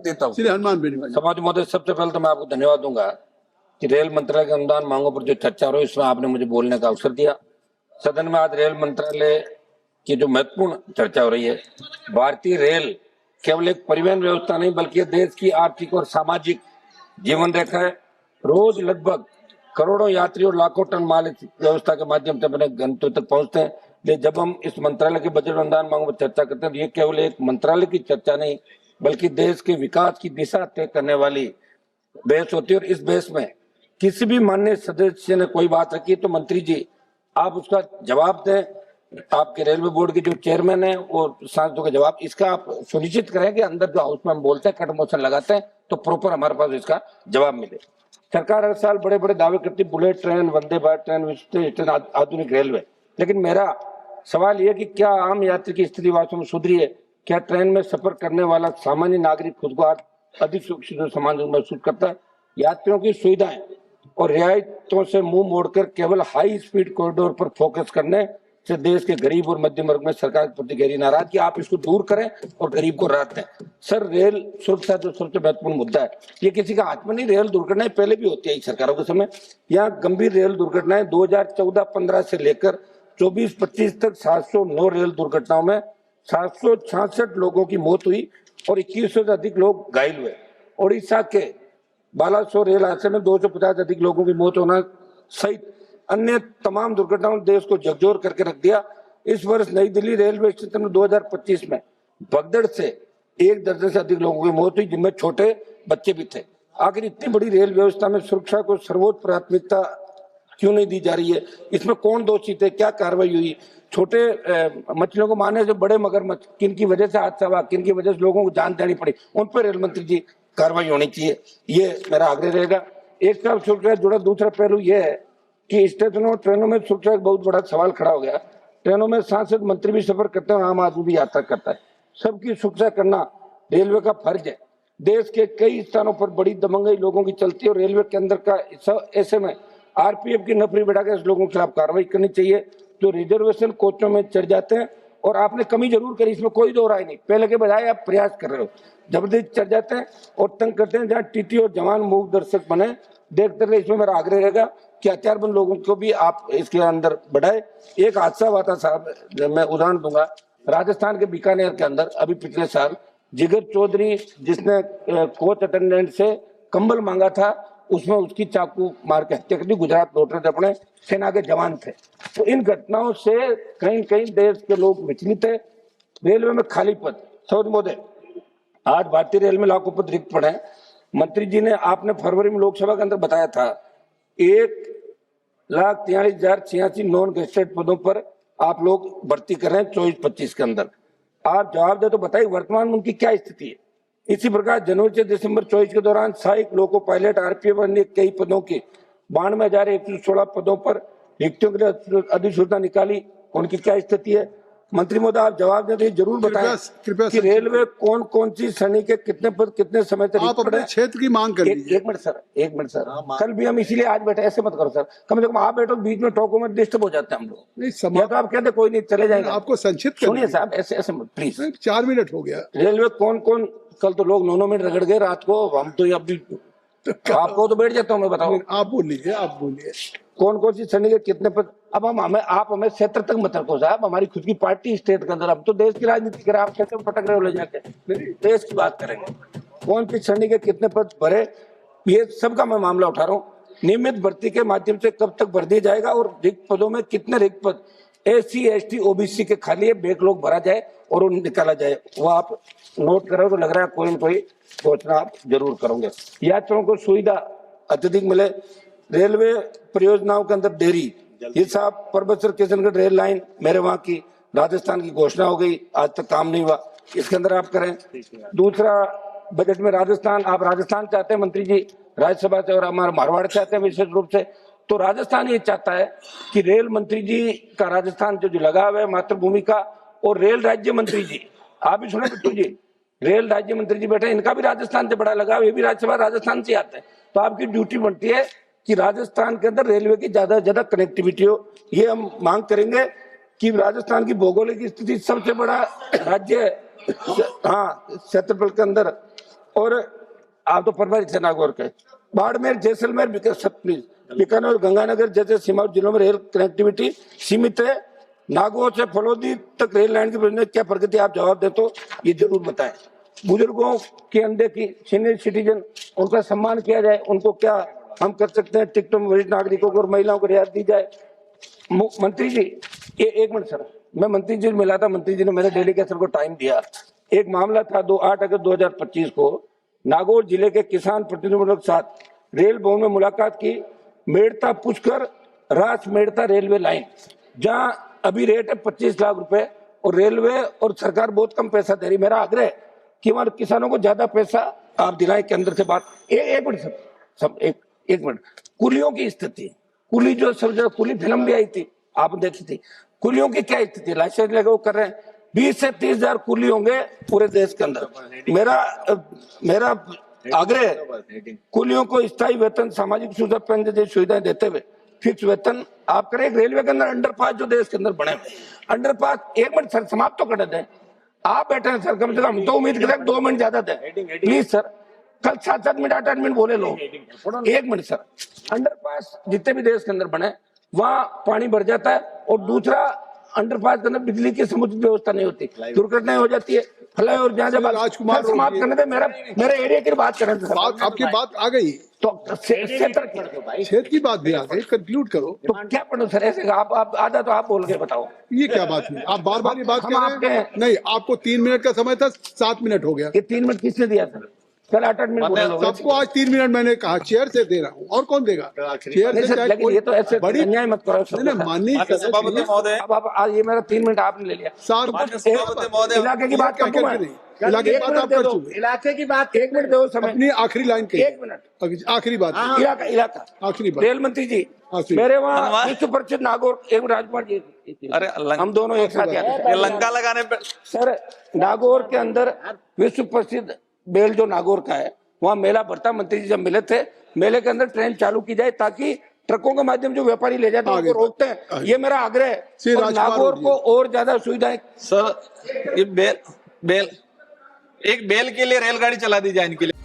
देता हूँ। हनुमान बेनीवाल समाज महोदय, सबसे पहले तो मैं आपको धन्यवाद दूंगा कि रेल मंत्रालय के अनुदान मांगों पर जो चर्चा हो रही है उसमें आपने मुझे बोलने का अवसर दिया। सदन में आज रेल मंत्रालय की जो महत्वपूर्ण चर्चा हो रही है, भारतीय रेल केवल एक परिवहन व्यवस्था नहीं बल्कि देश की आर्थिक और सामाजिक जीवन रेखा है। रोज लगभग करोड़ों यात्री और लाखों टन माल इस व्यवस्था के माध्यम से अपने गंतव्य तक पहुंचते हैं। लेकिन जब हम इस मंत्रालय के बजट अनुदान मांगों पर चर्चा करते हैं तो ये केवल एक मंत्रालय की चर्चा नहीं बल्कि देश के विकास की दिशा तय करने वाली बहस होती है। और इस बहस में किसी भी माननीय सदस्य ने कोई बात रखी तो मंत्री जी आप उसका जवाब दें। आपके रेलवे बोर्ड के जो चेयरमैन है और सांसदों का जवाब इसका आप सुनिश्चित करें कि अंदर जो हाउस में हम बोलते हैं कट मोशन लगाते हैं तो प्रॉपर हमारे पास इसका जवाब मिले। सरकार हर साल बड़े बड़े दावे करती है, bullet train, Vande Bharat train, विशेष आधुनिक रेलवे। लेकिन मेरा सवाल यह कि क्या आम यात्री की स्थिति वास्तव में सुधरी है? क्या ट्रेन में सफर करने वाला सामान्य नागरिक खुद को अधिक सुरक्षित और सम्मानित महसूस करता है? यात्रियों की सुविधाएं और रियायतों से मुंह मोड़कर केवल हाई स्पीड कॉरिडोर पर फोकस करने से देश के गरीब और मध्यम वर्ग में सरकार के प्रति गहरी नाराजगी, आप इसको दूर करें और गरीब को राहत दें। सर, रेल सुरक्षा जो सबसे महत्वपूर्ण मुद्दा है, ये किसी का हाथ में नहीं। रेल दुर्घटनाएं पहले भी होती है सरकारों के समय। यहाँ गंभीर रेल दुर्घटनाएं 2014-15 से लेकर 24-25 तक 709 रेल दुर्घटनाओं में 766 लोगों की मौत हुई और 2100 से अधिक लोग घायल हुए। ओडिशा के बालासोर रेल हादसे में 250 अधिक लोगों की मौत होना सहित अन्य तमाम दुर्घटनाओं ने देश को झकझोर करके रख दिया। इस वर्ष नई दिल्ली रेलवे स्टेशन में 2025 में भगदड़ से 1 दर्जन से अधिक लोगों की मौत हुई, जिनमें छोटे बच्चे भी थे। आखिर इतनी बड़ी रेल व्यवस्था में सुरक्षा को सर्वोच्च प्राथमिकता क्यों नहीं दी जा रही है? इसमें कौन दोषी थे? क्या कार्रवाई हुई? छोटे मछलियों को मारने से बड़े मगरमच्छ, किन की वजह से हादसा हुआ, किन की वजह से लोगों को जान देनी पड़ी, उन पर रेल मंत्री जी कार्रवाई होनी चाहिए, ये मेरा आग्रह रहेगा। एक साल सुरक्षा से जुड़ा दूसरा पहलू यह है कि स्टेशनों और ट्रेनों में सुरक्षा एक बहुत बड़ा सवाल खड़ा हो गया। ट्रेनों में सांसद मंत्री भी सफर करते हैं, आम आदमी भी यात्रा करता है। सबकी सुरक्षा करना रेलवे का फर्ज है। देश के कई स्थानों पर बड़ी दमंगई लोगों की चलती है और रेलवे के अंदर का ऐसे में आरपीएफ की नफरी बढ़ाकर इस लोगों के खिलाफ कार्रवाई करनी चाहिए जो रिजर्वेशन कोचों में चढ़ जाते हैं। और आपने कमी जरूर करी, इसमें कोई दो राय नहीं, पहले के बजाय आप प्रयास कर रहे हो। जबरदस्ती चढ़ जाते हैं और तंग करते हैं। जहाँ टीटी और जवान मूक दर्शक बने देखते रहे, इसमें मेरा आग्रह रहेगा कि हथियारबंद लोगों को भी आप इसके अंदर बढ़ाए। एक हादसा हुआ था साहब, मैं उदाहरण दूंगा, राजस्थान के बीकानेर के अंदर अभी पिछले साल जिगर चौधरी जिसने कोच अटेंडेंट से कंबल मांगा था, उसमें उसकी चाकू मार के हत्या कर दी। गुजरात लौट रहे थे, अपने सेना के जवान थे। तो इन घटनाओं से कहीं कहीं देश के लोग विचलित है। रेलवे में खाली पद, सौद मोदे, आज भारतीय रेल में लाखों पद रिक्त पड़े हैं। मंत्री जी ने, आपने फरवरी में लोकसभा के अंदर बताया था 1,43,086 नॉन गेस्टेड पदों पर आप लोग भर्ती कर रहे हैं 24-25 के अंदर। आप जवाब दे तो बताइए वर्तमान में उनकी क्या स्थिति है? इसी प्रकार जनवरी से दिसंबर 24 के दौरान सहायक लोको पायलट, आरपीएफ अन्य कई पदों के 92,116 पदों पर रिक्तियों के लिए अधिसूचना निकाली, उनकी क्या स्थिति है? मंत्री महोदय, आप जवाब दें तो जरूर बताएं कि रेलवे कौन कौन सी श्रेणी के कितने पद कितने समय तक आप अपने क्षेत्र की मांग कर लीजिए। एक मिनट सर, कल भी हम इसीलिए आज बैठे, ऐसे मत करो सर, कम से कम आप बैठो, बीच में टोको में डिस्टर्ब हो जाते हैं हम लोग। नहीं, तो आप कहते कोई नहीं, चले जाएंगे। आपको संक्षिप्त सुनिए साहब, ऐसे प्लीज। 4 मिनट हो गया। रेलवे कौन कौन, कल तो लोग 9 मिनट रगड़ गए रात को, हम तो अब भी आपको तो बैठ जाता हूँ मैं, बताओ। आप बोलिए कौन कौन सी श्रेणी के कितने पद? अब आप हमें क्षेत्र तक मत रखो साहब, हमारी खुद की पार्टी स्टेट के अंदर, अब तो देश की राजनीति कर, आप कैसे पटक रहे हो ले जाके? देश की बात करेंगे, कौन सी श्रेणी के कितने पद भरे, ये सबका मैं मामला उठा रहा हूँ। नियमित भर्ती के माध्यम से कब तक भर दिया जाएगा और रिक्त पदों में कितने रिक्त पद SC ST OBC के खाली है, बैकलॉग भरा जाए और उन्हें निकाला जाए। वो आप नोट करो तो लग रहा है कोई न कोई घोषणा आप जरूर करोगे। यात्रियों को सुविधा अत्यधिक मिले, रेलवे परियोजनाओं के अंदर देरी, ये साहब परबतसर किशनगढ़ रेल लाइन मेरे वहां की राजस्थान की घोषणा हो गई, आज तक काम नहीं हुआ, इसके अंदर आप करें। दूसरा, बजट में राजस्थान, आप राजस्थान चाहते हैं मंत्री जी राज्यसभा से, और हमारे मारवाड़ चाहते हैं विशेष रूप से। तो राजस्थान ये चाहता है कि रेल मंत्री जी का राजस्थान जो लगाव है मातृभूमि का, और रेल राज्य मंत्री जी, आप भी सुने बिट्टू जी, रेल राज्य मंत्री जी बैठे, इनका भी राजस्थान से बड़ा लगाव, ये भी राज्यसभा राजस्थान से आते हैं। तो आपकी ड्यूटी बनती है कि राजस्थान के अंदर रेलवे की ज्यादा से ज्यादा कनेक्टिविटी हो। ये हम मांग करेंगे कि राजस्थान की भौगोलिक स्थिति सबसे बड़ा राज्य है, हाँ, क्षेत्रफल के अंदर, और आप तो प्रभारी थे नागौर के, बाड़मेर, जैसलमेर, बीकानेर और गंगानगर जैसे सीमावर्ती जिलों में रेल कनेक्टिविटी सीमित है। नागौर से फलोदी तक रेल लाइन की परियोजना क्या प्रगति, आप जवाब दे तो ये जरूर बताएं। बुजुर्गों के अंदर की सीनियर सिटीजन, उनका सम्मान किया जाए, उनको क्या हम कर सकते हैं? टिकटों में वरिष्ठ नागरिकों को और महिलाओं को रियायत दी जाए। मंत्री जी, ये एक मिनट सर, मैं मंत्री जी से मिला था, मंत्री जी ने मेरे डेलीगेशन को टाइम दिया। एक मामला था 8 अगस्त 2025 को नागौर जिले के किसान प्रतिनिधियों के साथ रेल भवन में मुलाकात की। मेड़ता पुष्कर रास मेड़ता रेलवे लाइन, जहां अभी रेट है 25 लाख रुपए और रेलवे और सरकार बहुत कम पैसा दे रही। मेरा आग्रह है कि हमारे किसानों को ज्यादा पैसा आप दिलाएं। के अंदर से बात एक मिनट सब एक मिनट, कुलियों की स्थिति, कुली जो सब जगह, कुली फिल्म भी आई थी, आप देखी थी, कुलियों की क्या स्थिति, लाइसेंस लगे वो कर रहे हैं। 20 से 30 हजार कुली होंगे पूरे देश के अंदर। मेरा आग्रह है कुलियों को स्थायी वेतन, सामाजिक सुरक्षा पेंशन जैसी सुविधाएं देते हुए फिक्स वेतन आप करें। रेलवे के अंदर अंडरपास जो देश के अंदर बने हुए अंडरपास, एक मिनट सर समाप्त तो कर दें, आप बैठे हैं सर, कम से कम तो उम्मीद करें 2 मिनट ज्यादा दें प्लीज सर। कल 7-7 मिनट 8-8 मिनट बोले लोग, 1 मिनट सर। अंडरपास जितने भी देश के अंदर बने वहां पानी भर जाता है, और दूसरा अंडरपास के अंदर बिजली की समुचित व्यवस्था नहीं होती, दुर्घटनाएं हो जाती है। फ्लाईओवर जहाँ जब राजकुमार समाप्त करने दे, मेरा एरिया की बात करें सर। आपकी बात आ गई तो क्षेत्र की बात भी आ गई, कंक्लूड करो। तो क्या पढ़ो सर ऐसे? आप आधा तो आप बोल के बताओ, ये क्या बात हुई? आप बार बार ये बात हम कर रहे आपके हैं। नहीं, आपको 3 मिनट का समय था, 7 मिनट हो गया। ये 3 मिनट किसने दिया सर? कल 8-8 मिनट बोले लोग। सबको आज 3 मिनट मैंने कहा, चेयर से दे रहा हूँ, और कौन देगा? चेयर नहीं से सर, चाहे लेकिन कोई ये तो ऐसे बड़ी अन्याय मत करो सर। नहीं, माननीय सभापति महोदय, अब आप आज ये मेरा 3 मिनट आपने ले लिया। सभापति महोदय, इलाके की बात कर दूं मैं? इलाके की बात आप कर चुके। इलाके की बात 1 मिनट दो समय, अपनी आखिरी लाइन कही। 1 मिनट आखिरी बात इलाका आखिरी बात। रेल मंत्री जी, मेरे वहाँ विश्व प्रसिद्ध नागौर, एक राजकुमार जी, अरे हम दोनों एक साथ ये लंका लगाने पे सर, नागौर के अंदर विश्व प्रसिद्ध बेल जो नागौर का है, वहाँ मेला भरता। मंत्री जी जब मिले थे, मेले के अंदर ट्रेन चालू की जाए ताकि ट्रकों के माध्यम जो व्यापारी ले जाते हैं उनको रोकते हैं। ये मेरा आग्रह है, और नागौर को और ज्यादा सुविधाएं। सर, ये बेल एक बेल के लिए रेलगाड़ी चला दी जाए इनके लिए।